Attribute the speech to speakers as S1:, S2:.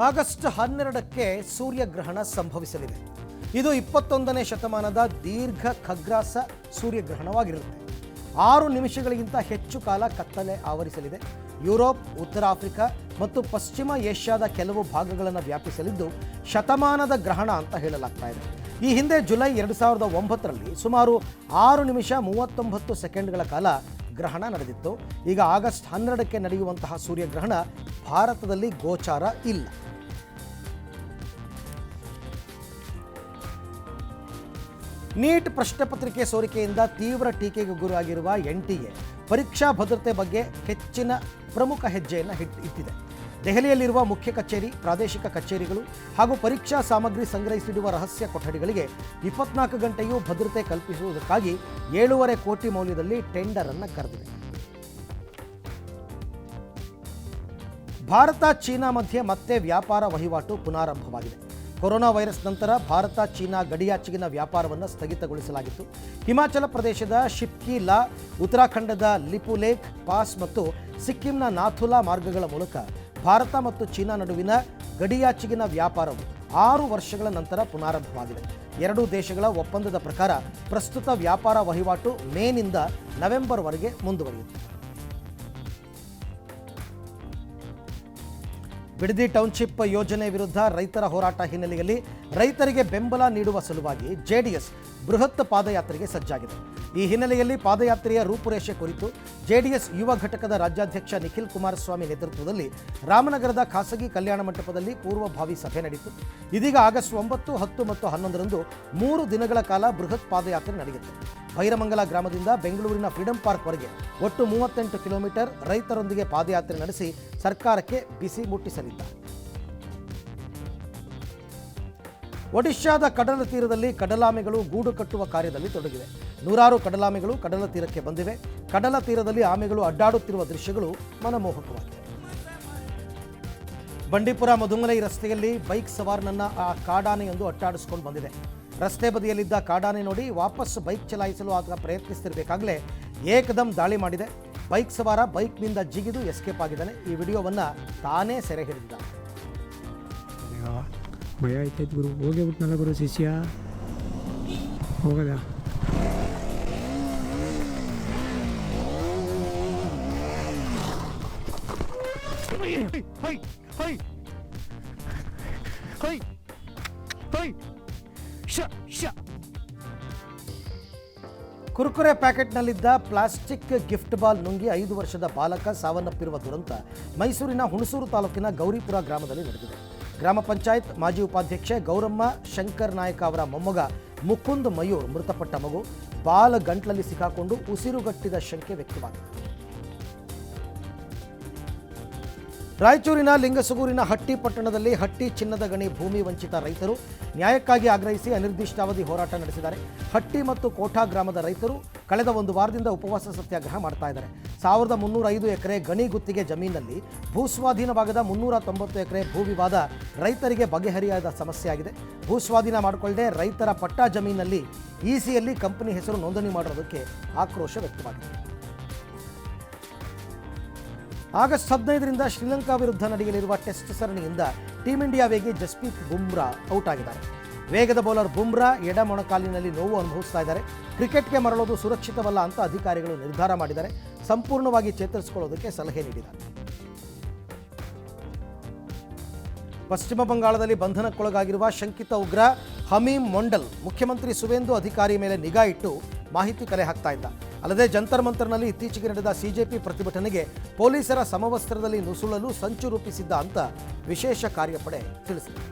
S1: August 12ಕ್ಕೆ ಸೂರ್ಯಗ್ರಹಣ ಸಂಭವಿಸಲಿದೆ. ಇದು 21ನೇ ಶತಮಾನದ ದೀರ್ಘ ಖಗ್ರಾಸ ಸೂರ್ಯಗ್ರಹಣವಾಗಿರುತ್ತೆ. 6 ನಿಮಿಷಗಳಿಗಿಂತ ಹೆಚ್ಚು ಕಾಲ ಕತ್ತಲೆ ಆವರಿಸಲಿದೆ. ಯುರೋಪ್, ಉತ್ತರ ಆಫ್ರಿಕಾ ಮತ್ತು ಪಶ್ಚಿಮ ಏಷ್ಯಾದ ಕೆಲವು ಭಾಗಗಳನ್ನು ವ್ಯಾಪಿಸಲಿದ್ದು ಶತಮಾನದ ಗ್ರಹಣ ಅಂತ ಹೇಳಲಾಗ್ತಾ ಇದೆ. ಈ ಹಿಂದೆ ಜುಲೈ 2009ರಲ್ಲಿ ಸುಮಾರು 6 ನಿಮಿಷ 39 ಸೆಕೆಂಡ್ಗಳ ಕಾಲ ಗ್ರಹಣ ನಡೆದಿತ್ತು. ಈಗ ಆಗಸ್ಟ್ 12ಕ್ಕೆ ನಡೆಯುವಂತಹ ಸೂರ್ಯಗ್ರಹಣ ಭಾರತದಲ್ಲಿ ಗೋಚಾರ ಇಲ್ಲ. ನೀಟ್ ಪ್ರಶ್ನೆ ಪತ್ರಿಕೆ ಸೋರಿಕೆಯಿಂದ ತೀವ್ರ ಟೀಕೆಗೆ ಗುರಿಯಾಗಿರುವ NTA ಪರೀಕ್ಷಾ ಭದ್ರತೆ ಬಗ್ಗೆ ಹೆಚ್ಚಿನ ಪ್ರಮುಖ ಹೆಜ್ಜೆಯನ್ನು ಇಟ್ಟಿದೆ. ದೆಹಲಿಯಲ್ಲಿರುವ ಮುಖ್ಯ ಕಚೇರಿ, ಪ್ರಾದೇಶಿಕ ಕಚೇರಿಗಳು ಹಾಗೂ ಪರೀಕ್ಷಾ ಸಾಮಗ್ರಿ ಸಂಗ್ರಹಿಸಿಡುವ ರಹಸ್ಯ ಕೊಠಡಿಗಳಿಗೆ 24 ಗಂಟೆಯೂ ಭದ್ರತೆ ಕಲ್ಪಿಸುವುದಕ್ಕಾಗಿ 7.5 ಕೋಟಿ ಮೌಲ್ಯದಲ್ಲಿ ಟೆಂಡರ್ ಅನ್ನು ಕರೆದಿದೆ. ಭಾರತ ಚೀನಾ ಮಧ್ಯೆ ಮತ್ತೆ ವ್ಯಾಪಾರ ವಹಿವಾಟು ಪುನಾರಂಭವಾಗಿದೆ. ಕೊರೋನಾ ವೈರಸ್ ನಂತರ ಭಾರತ ಚೀನಾ ಗಡಿಯಾಚೆಗಿನ ವ್ಯಾಪಾರವನ್ನು ಸ್ಥಗಿತಗೊಳಿಸಲಾಗಿತ್ತು. ಹಿಮಾಚಲ ಪ್ರದೇಶದ ಶಿಪ್ಕಿ ಲಾ, ಉತ್ತರಾಖಂಡದ ಲಿಪುಲೇಖ್ ಪಾಸ್ ಮತ್ತು ಸಿಕ್ಕಿಂನ ನಾಥುಲಾ ಮಾರ್ಗಗಳ ಮೂಲಕ ಭಾರತ ಮತ್ತು ಚೀನಾ ನಡುವಿನ ಗಡಿಯಾಚೆಗಿನ ವ್ಯಾಪಾರವು 6 ವರ್ಷಗಳ ನಂತರ ಪುನಾರಂಭವಾಗಿದೆ. ಎರಡೂ ದೇಶಗಳ ಒಪ್ಪಂದದ ಪ್ರಕಾರ ಪ್ರಸ್ತುತ ವ್ಯಾಪಾರ ವಹಿವಾಟು ಮೇನಿಂದ ನವೆಂಬರ್ವರೆಗೆ ಮುಂದುವರಿಯುತ್ತೆ. ಬಿಡದಿ ಟೌನ್ಶಿಪ್ ಯೋಜನೆ ವಿರುದ್ಧ ರೈತರ ಹೋರಾಟ ಹಿನ್ನೆಲೆಯಲ್ಲಿ ರೈತರಿಗೆ ಬೆಂಬಲ ನೀಡುವ ಸಲುವಾಗಿ JDS ಬೃಹತ್ ಪಾದಯಾತ್ರೆಗೆ ಸಜ್ಜಾಗಿದೆ. ಈ ಹಿನ್ನೆಲೆಯಲ್ಲಿ ಪಾದಯಾತ್ರೆಯ ರೂಪುರೇಷೆ ಕುರಿತು JDS ಯುವ ಘಟಕದ ರಾಜ್ಯಾಧ್ಯಕ್ಷ ನಿಖಿಲ್ ಕುಮಾರಸ್ವಾಮಿ ನೇತೃತ್ವದಲ್ಲಿ ರಾಮನಗರದ ಖಾಸಗಿ ಕಲ್ಯಾಣ ಮಂಟಪದಲ್ಲಿ ಪೂರ್ವಭಾವಿ ಸಭೆ ನಡೆಯಿತು. ಇದೀಗ ಆಗಸ್ಟ್ 9, 10 ಮತ್ತು 11ರಂದು 3 ದಿನಗಳ ಕಾಲ ಬೃಹತ್ ಪಾದಯಾತ್ರೆ ನಡೆಯುತ್ತೆ. ಭೈರಮಂಗಲ ಗ್ರಾಮದಿಂದ ಬೆಂಗಳೂರಿನ ಫ್ರೀಡಂ ಪಾರ್ಕ್ವರೆಗೆ ಒಟ್ಟು 38 ಕಿಲೋಮೀಟರ್ ರೈತರೊಂದಿಗೆ ಪಾದಯಾತ್ರೆ ನಡೆಸಿ ಸರ್ಕಾರಕ್ಕೆ ಬಿಸಿ ಮುಟ್ಟಿಸಲಿದ್ದಾರೆ. ಒಡಿಶಾದ ಕಡಲ ತೀರದಲ್ಲಿ ಕಡಲಾಮೆಗಳು ಗೂಡು ಕಟ್ಟುವ ಕಾರ್ಯದಲ್ಲಿ ತೊಡಗಿವೆ. 100 ಕಡಲಾಮೆಗಳು ಕಡಲ ತೀರಕ್ಕೆ ಬಂದಿವೆ. ಕಡಲ ತೀರದಲ್ಲಿ ಆಮೆಗಳು ಅಡ್ಡಾಡುತ್ತಿರುವ ದೃಶ್ಯಗಳು ಮನಮೋಹಕವಾಗಿವೆ. ಬಂಡೀಪುರ ಮಧುಮಲೈ ರಸ್ತೆಯಲ್ಲಿ ಬೈಕ್ ಸವಾರನನ್ನ ಆ ಕಾಡಾನೆಯೊಂದು ಅಟ್ಟಾಡಿಸಿಕೊಂಡು ಬಂದಿದೆ. ರಸ್ತೆ ಬದಿಯಲ್ಲಿದ್ದ ಕಾಡಾನೆ ನೋಡಿ ವಾಪಸ್ ಬೈಕ್ ಚಲಾಯಿಸಲು ಆತ ಪ್ರಯತ್ನಿಸುತ್ತಿರಬೇಕಾಗಲೇ ಏಕದಂ ದಾಳಿ ಮಾಡಿದೆ. ಬೈಕ್ ಸವಾರ ಬೈಕ್ನಿಂದ ಜಿಗಿದು ಎಸ್ಕೇಪ್ ಆಗಿದ್ದಾನೆ. ಈ ವಿಡಿಯೋವನ್ನು ತಾನೇ ಸೆರೆ ಹಿಡಿದಿದ್ದಾನೆ.
S2: ಭಯ ಆಯ್ತಾಯ್ತು ಗುರು, ಹೋಗಿಬಿಟ್ನಲ್ಲ ಗುರು ಶಿಷ್ಯ, ಹೋಗದ
S1: ಕುರ್ಕುರೆ ಪ್ಯಾಕೆಟ್ನಲ್ಲಿದ್ದ ಪ್ಲಾಸ್ಟಿಕ್ ಗಿಫ್ಟ್ ಬಾಲ್ ನುಂಗಿ 5 ವರ್ಷದ ಬಾಲಕ ಸಾವನ್ನಪ್ಪಿರುವ ದುರಂತ ಮೈಸೂರಿನ ಹುಣಸೂರು ತಾಲೂಕಿನ ಗೌರಿಪುರ ಗ್ರಾಮದಲ್ಲಿ ನಡೆದಿದೆ. ಗ್ರಾಮ ಪಂಚಾಯತ್ ಮಾಜಿ ಉಪಾಧ್ಯಕ್ಷೆ ಗೌರಮ್ಮ ಶಂಕರ್ ನಾಯಕ ಅವರ ಮೊಮ್ಮಗ ಮುಕುಂದ್ ಮಯೂರ್ ಮೃತಪಟ್ಟ ಮಗು ಬಾಲ್ ಗಂಟ್ಲಲ್ಲಿ ಸಿಕ್ಕಾಕೊಂಡು ಉಸಿರುಗಟ್ಟಿದ ಶಂಕೆ ವ್ಯಕ್ತವಾಗಿದೆ. ರಾಯಚೂರಿನ ಲಿಂಗಸಗೂರಿನ ಹಟ್ಟಿ ಪಟ್ಟಣದಲ್ಲಿ ಹಟ್ಟಿ ಚಿನ್ನದ ಗಣಿ ಭೂಮಿ ವಂಚಿತ ರೈತರು ನ್ಯಾಯಕ್ಕಾಗಿ ಆಗ್ರಹಿಸಿ ಅನಿರ್ದಿಷ್ಟಾವಧಿ ಹೋರಾಟ ನಡೆಸಿದ್ದಾರೆ. ಹಟ್ಟಿ ಮತ್ತು ಕೋಠಾ ಗ್ರಾಮದ ರೈತರು ಕಳೆದ 1 ವಾರದಿಂದ ಉಪವಾಸ ಸತ್ಯಾಗ್ರಹ ಮಾಡ್ತಾ ಇದ್ದಾರೆ. 1305 ಎಕರೆ ಗಣಿ ಗುತ್ತಿಗೆ ಜಮೀನಿನಲ್ಲಿ ಭೂಸ್ವಾಧೀನವಾಗದ 390 ಎಕರೆ ಭೂ ವಿವಾದ ರೈತರಿಗೆ ಬಗೆಹರಿಯಾದ ಸಮಸ್ಯೆಯಾಗಿದೆ. ಭೂಸ್ವಾಧೀನ ಮಾಡಿಕೊಳ್ಳದೆ ರೈತರ ಪಟ್ಟಾ ಜಮೀನಿನಲ್ಲಿ ECಯಲ್ಲಿ ಕಂಪನಿ ಹೆಸರು ನೋಂದಣಿ ಮಾಡಿರೋದಕ್ಕೆ ಆಕ್ರೋಶ ವ್ಯಕ್ತವಾಗಿದೆ. ಆಗಸ್ಟ್ 15ರಿಂದ ಶ್ರೀಲಂಕಾ ವಿರುದ್ಧ ನಡೆಯಲಿರುವ ಟೆಸ್ಟ್ ಸರಣಿಯಿಂದ ಟೀಂ ಇಂಡಿಯಾ ವೇಗಿ ಜಸ್ಪ್ರೀತ್ ಬುಮ್ರಾ ಔಟ್ ಆಗಿದ್ದಾರೆ. ವೇಗದ ಬೌಲರ್ ಬುಮ್ರಾ ಎಡ ಮೊಣಕಾಲಿನಲ್ಲಿ ನೋವು ಅನುಭವಿಸ್ತಾ ಇದ್ದಾರೆ. ಕ್ರಿಕೆಟ್ಗೆ ಮರಳೋದು ಸುರಕ್ಷಿತವಲ್ಲ ಅಂತ ಅಧಿಕಾರಿಗಳು ನಿರ್ಧಾರ ಮಾಡಿದ್ದಾರೆ. ಸಂಪೂರ್ಣವಾಗಿ ಚೇತರಿಸಿಕೊಳ್ಳೋದಕ್ಕೆ ಸಲಹೆ ನೀಡಿದ್ದಾರೆ. ಪಶ್ಚಿಮ ಬಂಗಾಳದಲ್ಲಿ ಬಂಧನಕ್ಕೊಳಗಾಗಿರುವ ಶಂಕಿತ ಉಗ್ರ ಹಮೀಮ್ ಮೊಂಡಲ್ ಮುಖ್ಯಮಂತ್ರಿ ಸುವೇಂದು ಅಧಿಕಾರಿ ಮೇಲೆ ನಿಗಾ ಇಟ್ಟು ಮಾಹಿತಿ ಕಲೆ ಹಾಕ್ತಾ ಇದ್ದ. ಅಲ್ಲದೆ ಜಂತರ್ ಮಂತರ್ನಲ್ಲಿ ಇತ್ತೀಚೆಗೆ ನಡೆದ CJP ಪ್ರತಿಭಟನೆಗೆ ಪೊಲೀಸರ ಸಮವಸ್ತ್ರದಲ್ಲಿ ನುಸುಳಲು ಸಂಚು ರೂಪಿಸಿದ್ದ ಅಂತ ವಿಶೇಷ ಕಾರ್ಯಪಡೆ ತಿಳಿಸಿದೆ.